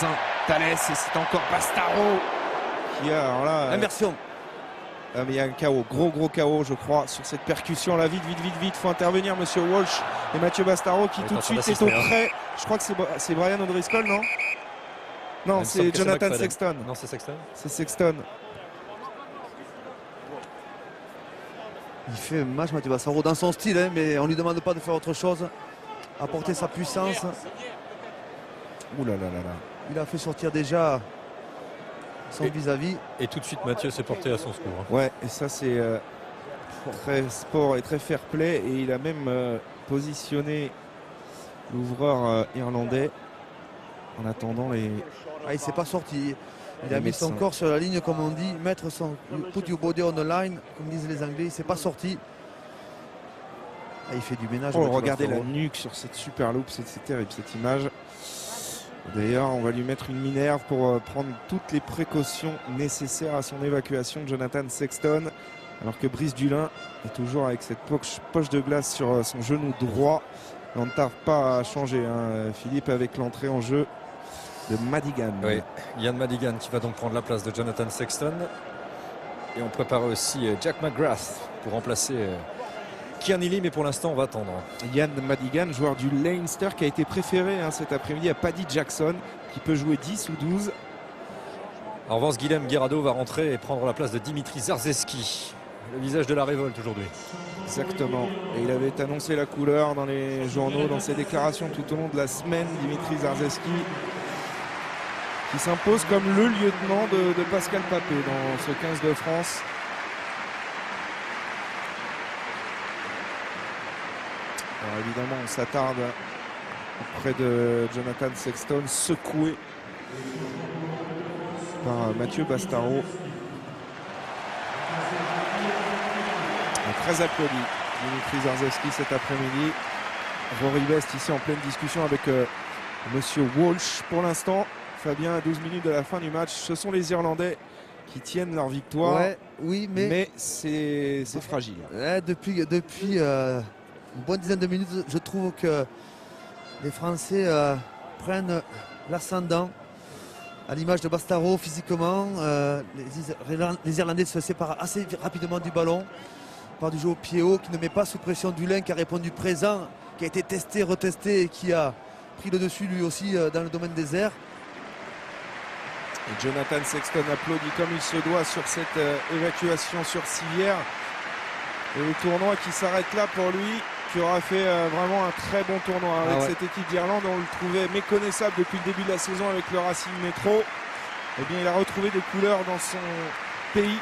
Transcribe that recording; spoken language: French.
Saint-Alès et c'est encore Bastaro qui a alors là Immersion. mais il y a un KO, gros KO je crois sur cette percussion là, vite, faut intervenir monsieur Walsh et Mathieu Bastaro qui tout de suite est au prêt. Je crois que c'est Brian O'Driscoll, non? Non, c'est Jonathan Sexton. Non, c'est Sexton. C'est Sexton. Il fait un match Mathieu Bastaro dans son style, hein, mais on ne lui demande pas de faire autre chose, apporter sa puissance. Ouh là là là là. Il a fait sortir déjà son vis-à-vis. Et tout de suite Mathieu s'est porté à son secours. Ouais, et ça c'est très sport et très fair play. Et il a même positionné l'ouvreur irlandais en attendant les... Ah, il ne s'est pas sorti. Il a mis son corps sur la ligne, comme on dit, mettre son put your body on the line, comme disent les Anglais. Il ne s'est pas sorti. Ah, il fait du ménage. Oh, regardez la nuque sur cette super loupe, c'est terrible cette image. D'ailleurs, on va lui mettre une minerve pour prendre toutes les précautions nécessaires à son évacuation, Jonathan Sexton. Alors que Brice Dulin est toujours avec cette poche de glace sur son genou droit. On ne tarde pas à changer, hein, Philippe, avec l'entrée en jeu de Madigan. Oui, Ian Madigan qui va donc prendre la place de Jonathan Sexton. Et on prépare aussi Jack McGrath pour remplacer Kian Healy, mais pour l'instant on va attendre. Ian Madigan, joueur du Leinster, qui a été préféré cet après-midi à Paddy Jackson, qui peut jouer 10 ou 12. En revanche, Guilhem Guerrado va rentrer et prendre la place de Dimitri Zarzeski, le visage de la révolte aujourd'hui. Exactement. Et il avait annoncé la couleur dans les journaux, dans ses déclarations tout au long de la semaine. Dimitri Zarzeski qui s'impose comme le lieutenant de Pascal Papé dans ce 15 de France. Alors évidemment, on s'attarde auprès de Jonathan Sexton, secoué par Mathieu Bastaro. Très applaudi Dimitri Zarzeski cet après-midi. Rory Best ici en pleine discussion avec monsieur Walsh. Pour l'instant, Fabien, à 12 minutes de la fin du match, ce sont les Irlandais qui tiennent leur victoire. Ouais, oui, mais c'est fragile. Ouais, depuis une bonne dizaine de minutes, je trouve que les Français prennent l'ascendant à l'image de Bastaro physiquement. Les Irlandais se séparent assez rapidement du ballon par du jeu au pied haut qui ne met pas sous pression Dulin, qui a répondu présent, qui a été testé, retesté et qui a pris le dessus lui aussi dans le domaine des airs. Et Jonathan Sexton applaudit comme il se doit sur cette évacuation sur civière. Et le tournoi qui s'arrête là pour lui, qui aura fait vraiment un très bon tournoi avec cette équipe d'Irlande. On le trouvait méconnaissable depuis le début de la saison avec le Racing Métro. Eh bien, il a retrouvé des couleurs dans son pays.